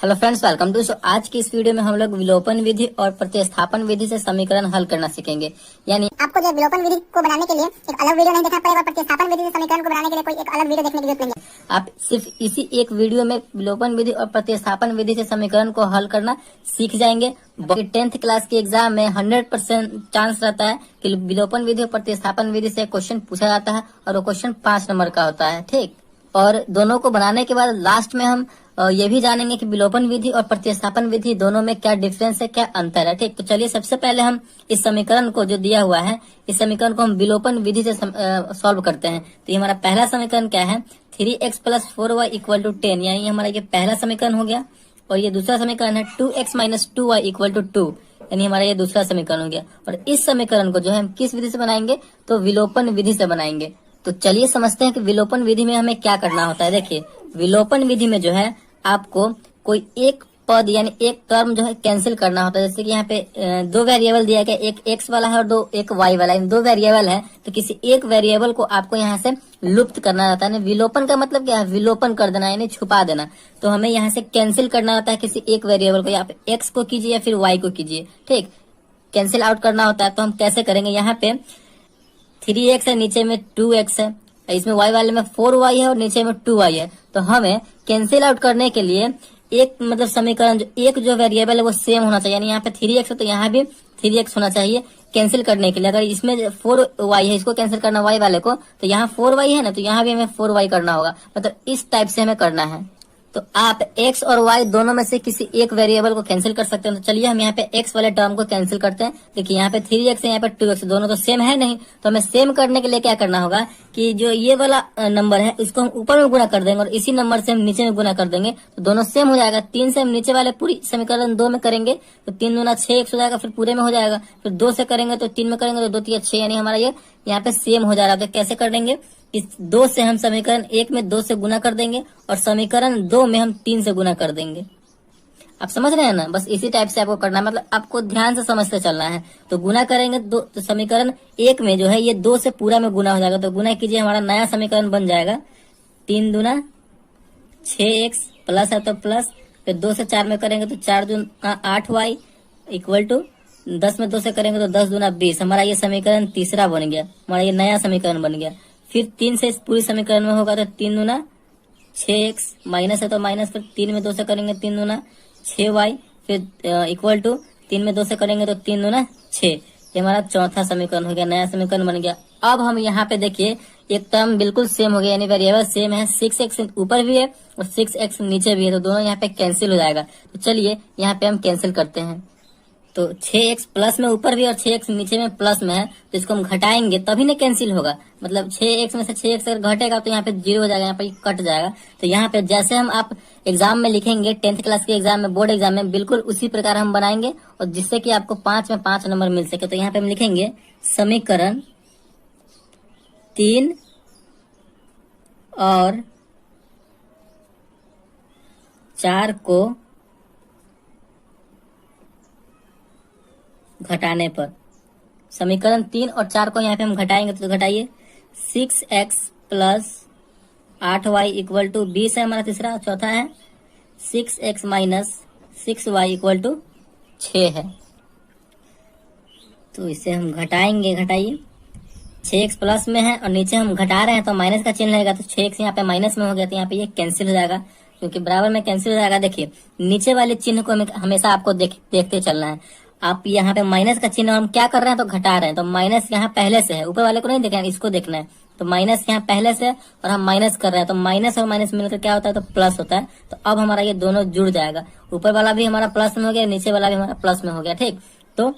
Hello friends, welcome to. आज की इस वीडियो में हम लोग विलोपन विधि और प्रतिस्थापन विधि से समीकरण हल करना सीखेंगे। यानी आपको जो विलोपन विधि को बनाने के लिए एक अलग वीडियो नहीं देखना पड़ेगा, प्रतिस्थापन विधि से समीकरण को बनाने के लिए कोई एक अलग वीडियो देखने की जरूरत नहीं है। आप सिर्फ इसी एक वीडियो में विलोपन विधि और प्रतिस्थापन विधि से समीकरण को हल करना सीख जाएंगे। 10th क्लास के एग्जाम में 100% चांस रहता है कि विलोपन विधि और प्रतिस्थापन विधि से क्वेश्चन पूछा जाता है और वो क्वेश्चन 5 नंबर का होता है। ठीक, और दोनों को बनाने के बाद लास्ट में हम ये भी जानेंगे कि विलोपन विधि और प्रतिस्थापन विधि दोनों में क्या डिफरेंस है, क्या अंतर है। ठीक, तो चलिए सबसे पहले हम इस समीकरण को जो दिया हुआ है, इस समीकरण को हम विलोपन विधि से सॉल्व करते हैं। तो ये हमारा पहला समीकरण क्या है, 3x + 4y = 10, यानी हमारा ये पहला समीकरण हो गया। और ये दूसरा समीकरण है 2x - 2y = 2, यानी हमारा ये दूसरा समीकरण हो गया। और इस समीकरण को जो है हम किस विधि से बनाएंगे, तो विलोपन विधि से बनाएंगे। तो चलिए समझते हैं कि विलोपन विधि में हमें क्या करना होता है। देखिए, विलोपन विधि में जो है आपको कोई एक पद यानी एक टर्म जो है कैंसिल करना होता है। जैसे कि यहाँ पे 2 वेरिएबल दिया गया, एक x वाला है और एक y वाला है। 2 वेरिएबल है तो किसी एक वेरिएबल को आपको यहाँ से लुप्त करना रहता है। विलोपन का मतलब क्या है, विलोपन कर देना यानी छुपा देना। तो हमें यहाँ से कैंसिल करना होता है किसी एक वेरिएबल को, या पे x को कीजिए या फिर y को कीजिए। ठीक, कैंसिल आउट करना होता है। तो हम कैसे करेंगे, यहाँ पे 3x है, नीचे में 2x है, इसमें y वाले में 4y है और नीचे में 2y है। तो हमें कैंसिल आउट करने के लिए एक मतलब समीकरण जो वेरिएबल है वो सेम होना चाहिए। यानी यहाँ पे 3x है तो यहाँ भी 3x होना चाहिए कैंसिल करने के लिए। अगर इसमें 4y है, इसको कैंसिल करना y वाले को, तो यहाँ 4y है ना, तो यहाँ भी हमें 4y करना होगा। मतलब इस टाइप से हमें करना है। तो आप x और y दोनों में से किसी एक वेरिएबल को कैंसिल कर सकते हैं। तो चलिए हम यहाँ पे x वाले टर्म को कैंसिल करते हैं। देखिए यहाँ पे 3x है, यहाँ पे 2x, दोनों तो सेम है नहीं। तो हमें सेम करने के लिए क्या करना होगा कि जो ये वाला नंबर है इसको हम ऊपर में गुणा कर देंगे और इसी नंबर से हम नीचे में गुणा कर देंगे, तो दोनों सेम हो जाएगा। 3 से हम नीचे वाले पूरी समीकरण 2 में करेंगे तो 3 दूना 6x हो जाएगा, फिर पूरे में हो जाएगा। फिर 2 से करेंगे तो 3 में करेंगे तो 2 3 6, यानी हमारा ये यहाँ पे सेम हो जा रहा है। तो कैसे कर देंगे, इस 2 से हम समीकरण 1 में 2 से गुना कर देंगे और समीकरण 2 में हम 3 से गुना कर देंगे। आप समझ रहे हैं ना, बस इसी टाइप से आपको करना है। मतलब आपको ध्यान से समझते चलना है। तो गुना करेंगे तो समीकरण 1 में जो है ये 2 से पूरा में गुना हो जाएगा। तो गुना कीजिए, हमारा नया समीकरण बन जाएगा 3 दूना 6x प्लस है तो प्लस, फिर 2 से 4 में करेंगे तो 4 दूना 8y = 10 में 2 से करेंगे तो 10 दूना 20। हमारा ये समीकरण तीसरा बन गया, हमारा ये नया समीकरण बन गया। फिर 3 से इस पूरी समीकरण में होगा तो 3 दूना 6x, माइनस है तो माइनस, फिर 3 में 2 से करेंगे 3 दूना 6y, फिर = 3 में 2 से करेंगे तो 3 दूना 6। ये हमारा चौथा समीकरण हो गया, नया समीकरण बन गया। अब हम यहाँ पे देखिए एक टर्म बिल्कुल सेम हो गया, यानी वेरिएबल सेम है। 6x ऊपर भी है और 6x नीचे भी है, तो दोनों यहाँ पे कैंसिल हो जाएगा। तो चलिए यहाँ पे हम कैंसिल करते हैं। तो 6x प्लस में ऊपर भी और 6x नीचे में प्लस में है, तो इसको हम घटाएंगे तभी ना कैंसिल होगा। मतलब 6x में से 6x अगर घटेगा तो यहाँ पे 0 हो जाएगा, यहाँ पे कट जाएगा। तो यहाँ पे जैसे हम आप एग्जाम में लिखेंगे, 10th क्लास के एग्जाम में, बोर्ड एग्जाम में, बिल्कुल उसी प्रकार हम बनाएंगे और जिससे कि आपको 5 में 5 नंबर मिल सके। तो यहाँ पे हम लिखेंगे समीकरण 3 और 4 को घटाने पर, समीकरण 3 और 4 को यहाँ पे हम घटाएंगे। तो घटाइए, 6x + 8y = 20 है हमारा तीसरा। चौथा है 6x - 6y = 6 है। तो इसे हम घटाएंगे, घटाइए। 6x प्लस में है और नीचे हम घटा रहे हैं तो माइनस का चिन्ह रहेगा, तो 6x यहाँ पे माइनस में हो गया, तो यहाँ पे ये कैंसिल हो जाएगा क्योंकि बराबर में कैंसिल हो जाएगा। देखिए नीचे वाले चिन्ह को हमेशा आपको देखते चलना है। आप यहाँ पे माइनस का चिन्ह हम क्या कर रहे हैं, तो घटा रहे हैं। तो माइनस यहाँ पहले से है, ऊपर वाले को नहीं देखना है, इसको देखना है। तो माइनस यहाँ पहले से है और हम माइनस कर रहे हैं, तो माइनस और माइनस मिलकर क्या होता है, तो प्लस होता है। तो अब हमारा ये दोनों जुड़ जाएगा, ऊपर वाला भी हमारा प्लस में हो गया, नीचे वाला भी हमारा प्लस में हो गया। ठीक, तो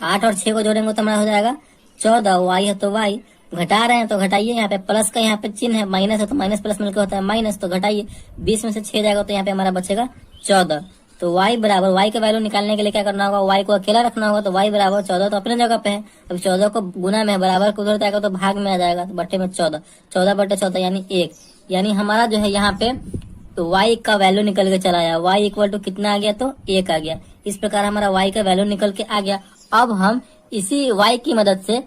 8 और 6 को जोड़ेंगे तो हमारा हो जाएगा 14। y है तो y, घटा रहे हैं तो घटाइए। यहाँ पे प्लस का यहाँ पे चिन्ह है, माइनस है तो माइनस प्लस मिलकर होता है माइनस, तो घटाइए। 20 में से 6 जाएगा तो यहाँ पे हमारा बचेगा 14। तो y बराबर, y का वैल्यू निकालने के लिए क्या करना होगा, y को अकेला रखना होगा। तो y बराबर 14 तो अपने जगह पे है। अब 14 को गुना में, बराबर को उधर जाएगा तो भाग में आ जाएगा, तो बट्टे में 14, 14/14 यानी 1। यानी हमारा जो है यहाँ पे तो y का वैल्यू निकल के चला आया, y = कितना आ गया, तो 1 आ गया। इस प्रकार हमारा y का वैल्यू निकल के आ गया। अब हम इसी y की मदद से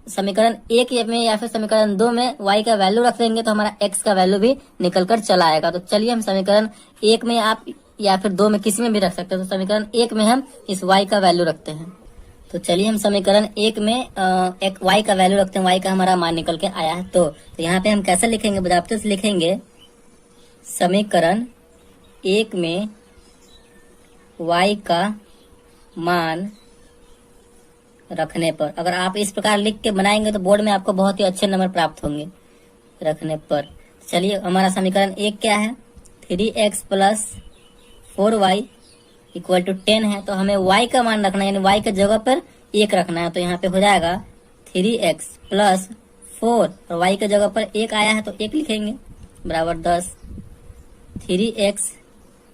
समीकरण 1 में या फिर समीकरण 2 में y का वैल्यू रख देंगे तो हमारा x का वैल्यू भी निकल कर चला आएगा। तो चलिए हम समीकरण 1 में आप या फिर 2 में किसी में भी रख सकते हैं। तो समीकरण 1 में हम इस y का वैल्यू रखते हैं। तो चलिए हम समीकरण 1 में एक y का वैल्यू रखते हैं। y का हमारा मान निकल के आया है। तो यहाँ पे हम कैसे लिखेंगे, बजाते से लिखेंगे समीकरण 1 में y का मान रखने पर। अगर आप इस प्रकार लिख के बनाएंगे तो बोर्ड में आपको बहुत ही अच्छे नंबर प्राप्त होंगे रखने पर। चलिए हमारा समीकरण 1 क्या है, 3x plus 4y equal to 10 है। तो हमें y का मान रखना है, यानी y के जगह पर 1 रखना है। तो यहाँ पे हो जाएगा 3x प्लस 4 और y के जगह पर 1 आया है तो 1 लिखेंगे बराबर 10। 3x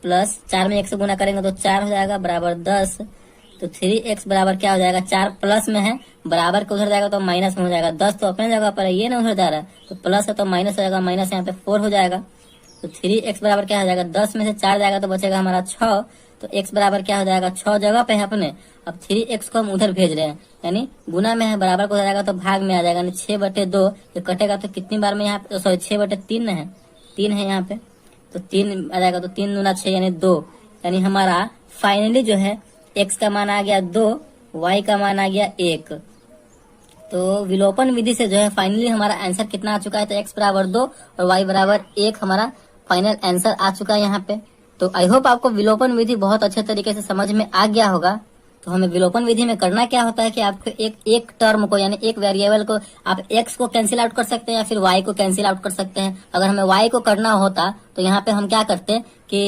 प्लस 4 में 1 से गुना करेंगे तो 4 हो जाएगा बराबर 10। तो 3x बराबर क्या हो जाएगा, 4 प्लस में है, बराबर के उधर जाएगा तो माइनस में हो जाएगा। 10 तो अपने जगह पर है, ये ना उधर जा रहा है, तो प्लस है तो माइनस हो जाएगा, माइनस यहाँ पे 4 हो जाएगा। तो 3x बराबर क्या हो जाएगा, 10 में से 4 जाएगा तो बचेगा हमारा 6। तो x बराबर क्या हो जाएगा, 6 जगह पे है अपने। अब 3x को हम उधर भेज रहे हैं, यानी गुना में है, बराबर को हो जाएगा तो भाग में आ जाएगा, यानी 6/2। ये कटेगा तो कितनी बार में यहाँ पे, सॉरी 6/3 है, 3 है यहाँ पे, तो 3 आ जाएगा। तो 3 दूना 6 यानी 2, यानी हमारा फाइनली जो है x का मान आ गया 2, y का मान आ गया 1। तो विलोपन विधि से जो है फाइनली हमारा आंसर कितना आ चुका है, तो x बराबर 2 और y बराबर 1 हमारा फाइनल आंसर आ चुका है यहाँ पे। तो आई होप आपको विलोपन विधि बहुत अच्छे तरीके से समझ में आ गया होगा। तो हमें विलोपन विधि में करना क्या होता है कि आपको एक टर्म को, यानी एक वेरिएबल को आप x को कैंसिल आउट कर सकते हैं या फिर y को कैंसिल आउट कर सकते हैं। अगर हमें y को करना होता तो यहाँ पे हम क्या करते कि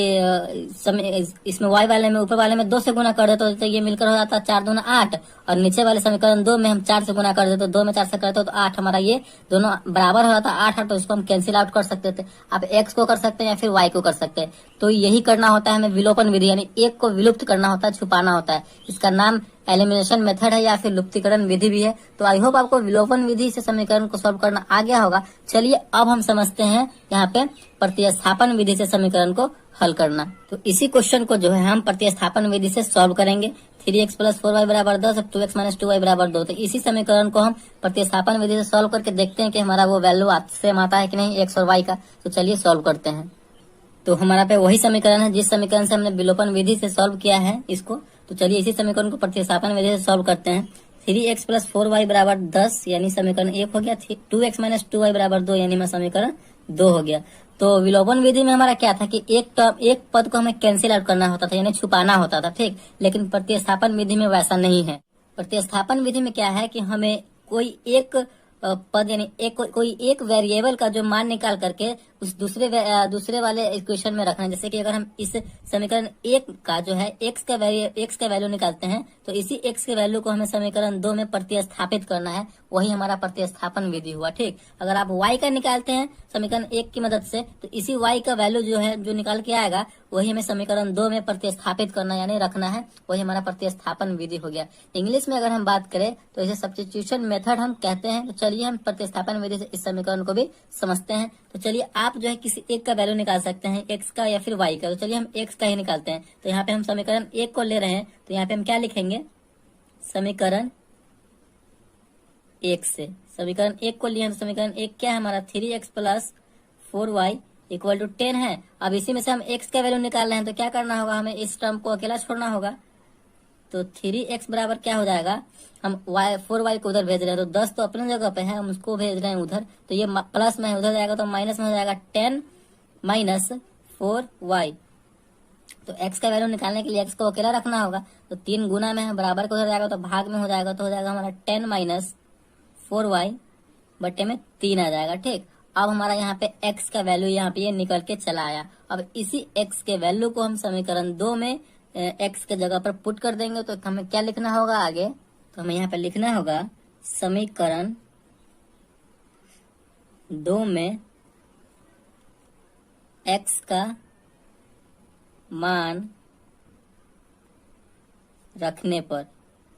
इसमें y वाले में, ऊपर वाले में 2 से गुना कर देते तो ये मिलकर हो जाता 4 दूना 8, और नीचे वाले समीकरण 2 में हम 4 से गुना कर देते, 2 में 4 से करते तो 8, हमारा ये दोनों बराबर हो जाता 8, तो इसको हम कैंसिल आउट कर सकते थे। आप x को कर सकते हैं या फिर y को कर सकते हैं। तो यही करना होता है हमें विलोपन विधि, यानी एक को विलुप्त करना होता है, छुपाना होता है। इसका नाम एलिमिनेशन मेथड है या फिर लुप्तीकरण विधि भी है। तो आई होप आपको विलोपन विधि से समीकरण को सॉल्व करना आ गया होगा। चलिए अब हम समझते हैं यहाँ पे प्रतिस्थापन विधि से समीकरण को हल करना। तो इसी क्वेश्चन को जो है हम प्रतिस्थापन विधि से सॉल्व करेंगे। 3x प्लस 4y बराबर 10 और 2x माइनस 2y बराबर 2। तो इसी समीकरण को हम प्रतिस्थापन विधि से सॉल्व करके देखते हैं कि हमारा वो वैल्यू सेम आता है कि नहीं x और y का। तो चलिए सॉल्व करते हैं। तो हमारा पे वही समीकरण है जिस समीकरण से हमने विलोपन विधि से सॉल्व किया है इसको। तो चलिए इसी समीकरण को प्रतिस्थापन विधि से सॉल्व करते हैं। 3x प्लस 4y बराबर 10 यानी समीकरण 1 हो गया। 2x माइनस 2y बराबर 2 यानी हमारा समीकरण 2 हो गया। तो विलोपन विधि में हमारा क्या था कि एक पद को हमें कैंसिल आउट करना होता था, यानी छुपाना होता था, ठीक। लेकिन प्रतिस्थापन विधि में वैसा नहीं है। प्रतिस्थापन विधि में क्या है कि हमें कोई एक पद, यानी कोई एक वेरिएबल का जो मान निकाल करके उस दूसरे वाले इक्वेशन में रखना है। जैसे कि अगर हम इस समीकरण 1 का जो है x का वैल्यू निकालते हैं तो इसी x के वैल्यू को हमें समीकरण 2 में प्रतिस्थापित करना है, वही हमारा प्रतिस्थापन विधि हुआ, ठीक। अगर आप y का निकालते हैं समीकरण 1 की मदद से तो इसी y का वैल्यू जो है जो निकाल के आएगा वही हमें समीकरण 2 में प्रतिस्थापित करना यानी रखना है, वही हमारा प्रतिस्थापन विधि हो गया। इंग्लिश में अगर हम बात करें तो इसे सब्स्टिट्यूशन मेथड हम कहते हैं। तो चलिए हम प्रतिस्थापन विधि से इस समीकरण को भी समझते हैं। तो चलिए आप जो है किसी एक का वैल्यू निकाल सकते हैं, x का या फिर y का। तो चलिए हम x का ही निकालते हैं। तो यहाँ पे हम समीकरण 1 को ले रहे हैं, तो यहाँ पे हम क्या लिखेंगे, समीकरण 1 से समीकरण 1 को लिए। समीकरण 1 क्या है हमारा, 3x plus 4y equal to 10 है। अब इसी में से हम x का वैल्यू निकाल रहे हैं तो क्या करना होगा, हमें इस टर्म को अकेला छोड़ना होगा। तो 3x बराबर क्या हो जाएगा, हम 4y को उधर भेज रहे हैं तो 10 तो अपनी जगह पे है, हम उसको भेज रहे हैं उधर, तो ये प्लस में है, उधर जाएगा तो माइनस में हो जाएगा 10 माइनस 4y। तो x का वैल्यू निकालने के लिए x को अकेला रखना होगा, तो 3 गुना में है, बराबर को उधर जाएगा तो भाग में हो जाएगा, तो हो जाएगा हमारा 10 माइनस 4y बट्टे में 3 आ जाएगा, ठीक। अब हमारा यहाँ पे x का वैल्यू यहाँ पे ये निकल के चला आया। अब इसी x के वैल्यू को हम समीकरण 2 में x के जगह पर पुट कर देंगे। तो हमें क्या लिखना होगा आगे, तो हमें यहाँ पे लिखना होगा समीकरण 2 में x का मान रखने पर,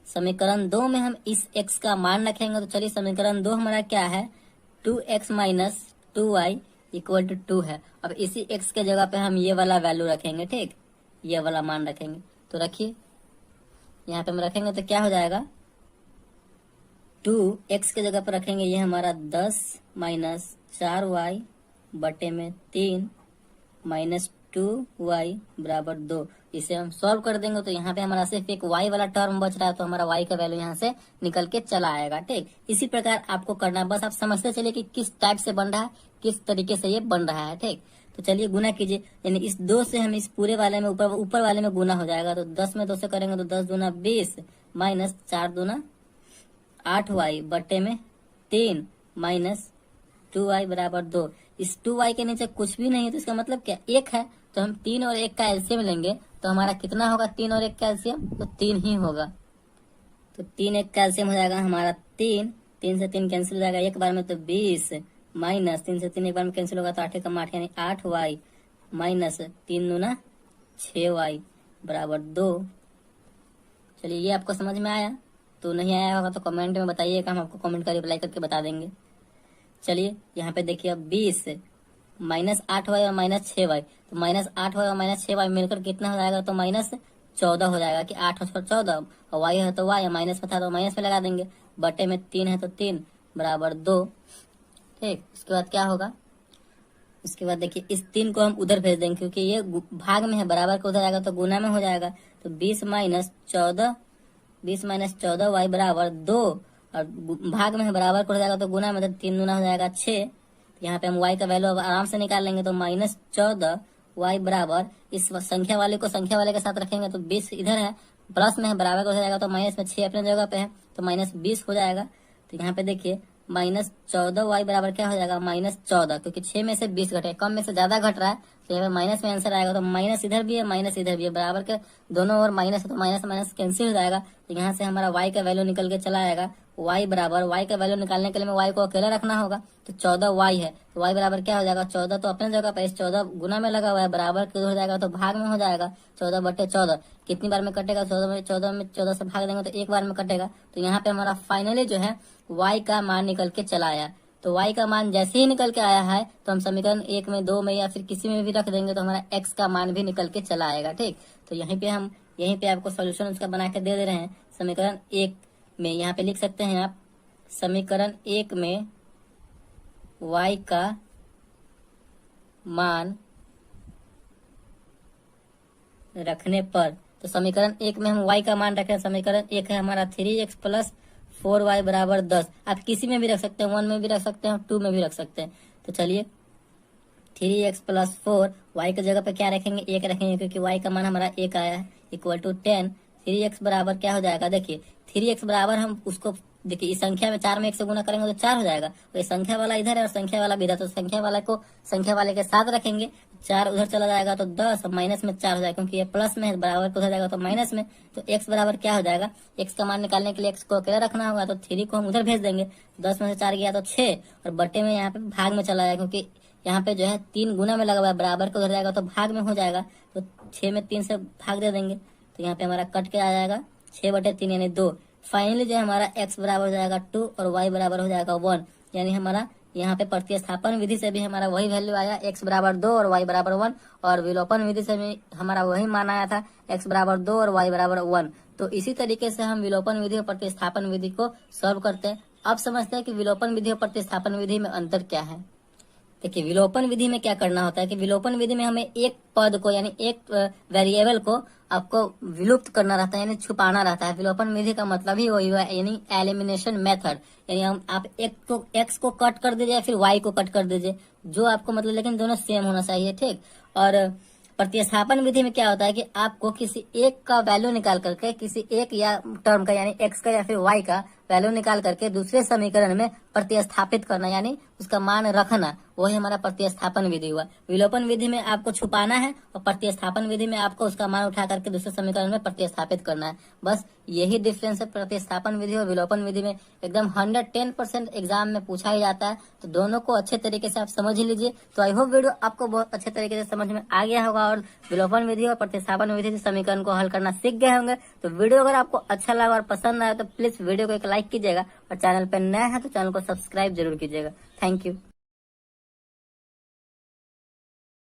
समीकरण 2 में हम इस x का मान रखेंगे। तो चलिए समीकरण 2 हमारा क्या है, 2x minus 2y equal to 2 है। अब इसी x के जगह पे हम ये वाला वैल्यू रखेंगे, ठीक, ये वाला मान रखेंगे। तो रखिए यहाँ पे हम रखेंगे तो क्या हो जाएगा, 2x के जगह पर रखेंगे, ये हमारा 10 माइनस 4y बटे में 3 माइनस 2y बराबर 2। इसे हम सॉल्व कर देंगे तो यहाँ पे हमारा सिर्फ एक y वाला टर्म बच रहा है, तो हमारा y का वैल्यू यहाँ से निकल के चला आएगा। ठीक, इसी प्रकार आपको करना है, बस आप समझते चलिए कि किस टाइप से बन रहा है, किस तरीके से ये बन रहा है। ठीक, तो चलिए गुना कीजिए, यानी इस 2 से हम इस पूरे वाले में ऊपर वाले में गुना हो जाएगा, तो 10 में 2 से करेंगे तो 10 दूना 20 माइनस 4 दूना 8y बटे में 3 माइनस 2y बराबर 2। इस 2y के नीचे कुछ भी नहीं है, तो इसका मतलब क्या 1 है, तो हम 3 और 1 का एलसीएम लेंगे तो हमारा कितना होगा, 3 और 1 का एलसीएम तो 3 ही होगा। तो 3 1 का एलसीएम हो जाएगा हमारा 3 से 3 कैंसिल हो जाएगा एक बार में, तो 20 माइनस 3 से 3 एक बार में कैंसिल होगा तो 8 कम 8 यानी 8y माइनस 3 दूना 6y बराबर 2। चलिए ये आपको समझ में आया, तो नहीं आया होगा तो कमेंट में बताइएगा, हम आपको कमेंट का रिप्लाई करके बता देंगे। चलिए यहाँ पे देखिए अब 20 माइनस 8y और माइनस 6y, तो माइनस 8y और माइनस 6y मिलकर कितना हो जाएगा, तो माइनस 14 हो जाएगा कि 8 और 14, और y है तो y, माइनस में था तो माइनस में लगा देंगे, बटे में 3 है तो 3 बराबर 2। ठीक, उसके बाद क्या होगा, उसके बाद देखिए इस 3 को हम उधर भेज देंगे, क्योंकि ये भाग में है, बराबर को उधर आएगा तो गुना में हो जाएगा, तो 20 माइनस 14 y बराबर 2, और भाग में है, बराबर को हो जाएगा तो गुना में, तो 3 गुना हो जाएगा 6। यहाँ पे हम y का वैल्यू अब आराम से निकाल लेंगे, तो माइनस 14 y बराबर, इस संख्या वाले को संख्या वाले के साथ रखेंगे तो 20 इधर है, प्लस में है, बराबर हो जाएगा तो माइनस में 6 अपने जगह पे है तो माइनस 20 हो जाएगा। तो यहाँ पे देखिए माइनस 14y बराबर क्या हो जाएगा, माइनस 14, क्योंकि 6 में से 20 घटे, कम में से ज्यादा घट रहा है, तो यहाँ पे माइनस में आंसर आएगा। तो माइनस इधर भी है, माइनस इधर भी है, बराबर के दोनों ओर माइनस है, तो माइनस माइनस कैंसिल हो जाएगा। तो यहाँ से हमारा y का वैल्यू निकल के चला आएगा, y बराबर, y का वैल्यू निकालने के लिए मैं y को अकेला रखना होगा, तो 14y है, तो y बराबर क्या हो जाएगा, 14 तो अपने जगह पे, इस 14 गुना में लगा हुआ है, बराबर के हो जाएगा तो भाग में हो जाएगा, 14 बटे 14 कितनी बार में कटेगा, 14 से भाग देंगे तो एक बार में कटेगा। तो यहाँ पे हमारा फाइनली जो है y का मान निकल के चला आया। तो y का मान जैसे ही निकल के आया है तो हम समीकरण 1 में 2 में या फिर किसी में भी रख देंगे तो हमारा x का मान भी निकल के चला आएगा। ठीक, तो यहीं पे आपको सोल्यूशन उसका बना के दे रहे हैं। समीकरण 1 में यहाँ पे लिख सकते हैं आप, समीकरण 1 में y का मान रखने पर, तो समीकरण 1 में हम y का मान रखें, समीकरण 1 है हमारा 3x प्लस 4y बराबर 10। आप किसी में भी रख सकते हैं, 1 में भी रख सकते हैं, 2 में भी रख सकते हैं। तो चलिए 3x प्लस 4, y की जगह पे क्या रखेंगे, 1 रखेंगे, क्योंकि y का मान हमारा 1 आया है, इक्वल टू 10। 3x बराबर क्या हो जाएगा, देखिए 3x बराबर हम उसको देखिए इस संख्या में 4 में 1 से गुना करेंगे तो 4 हो जाएगा, तो ये संख्या वाला इधर है और संख्या वाला भी इधर, तो संख्या वाला को संख्या वाले के साथ रखेंगे, 4 उधर चला जाएगा तो 10, माइनस में 4 हो जाएगा, क्योंकि ये प्लस में है, बराबर को हो जाएगा तो माइनस में। तो x बराबर क्या हो जाएगा, x का मान निकालने के लिए x को अकेला रखना होगा, तो 3 को हम उधर भेज देंगे, 10 में से 4 गया तो 6, और बटे में यहाँ पे भाग में चला जाएगा, क्योंकि यहाँ पे जो है 3 गुना में लगा हुआ है, बराबर को उधर जाएगा तो भाग में हो जाएगा, तो 6 में 3 से भाग दे देंगे, तो यहाँ पे हमारा कट के आ जाएगा 6 बटे 3 यानी 2। फाइनली जो हमारा x बराबर हो जाएगा 2 और y बराबर हो जाएगा 1, यानी हमारा यहाँ पे प्रतिस्थापन विधि से भी हमारा वही वैल्यू आया, x बराबर 2 और y बराबर 1, और विलोपन विधि से भी हमारा वही मान आया था, x बराबर 2 और y बराबर 1। तो इसी तरीके से हम विलोपन विधि और प्रतिस्थापन विधि को सॉल्व करते हैं। अब समझते हैं कि विलोपन विधि और प्रतिस्थापन विधि में अंतर क्या है। देखिए विलोपन विधि में क्या करना होता है कि विलोपन विधि में हमें एक पद को यानी एक वेरिएबल को आपको विलुप्त करना रहता है, यानी छुपाना रहता है। विलोपन विधि का मतलब ही वही है, यानी एलिमिनेशन मेथड, यानी आप एक तो x को कट कर दीजिए फिर y को कट कर दीजिए, जो आपको मतलब, लेकिन दोनों सेम होना चाहिए। ठीक, और प्रतिस्थापन विधि में क्या होता है कि आपको किसी एक का वैल्यू निकाल करके, किसी एक या टर्म का यानी x का या फिर y का वैल्यू निकाल करके दूसरे समीकरण में प्रतिस्थापित करना, यानी उसका मान रखना, वही हमारा प्रतिस्थापन विधि हुआ। विलोपन विधि में आपको छुपाना है और प्रतिस्थापन विधि में आपको उसका मान उठा करके दूसरे समीकरण में प्रतिस्थापित करना है। बस यही डिफरेंस है प्रतिस्थापन विधि और विलोपन विधि में। एकदम 110% एग्जाम में पूछा ही जाता है, तो दोनों को अच्छे तरीके से आप समझ ही लीजिए। तो आई होप वीडियो आपको बहुत अच्छे तरीके से समझ में आ गया होगा और विलोपन विधि और प्रतिस्थापन विधि से समीकरण को हल करना सीख गए होंगे। तो वीडियो अगर आपको अच्छा लगा और पसंद आया तो प्लीज वीडियो को एक लाइक कीजिएगा, और चैनल पर नया है तो चैनल को सब्सक्राइब जरूर कीजिएगा। Thank you.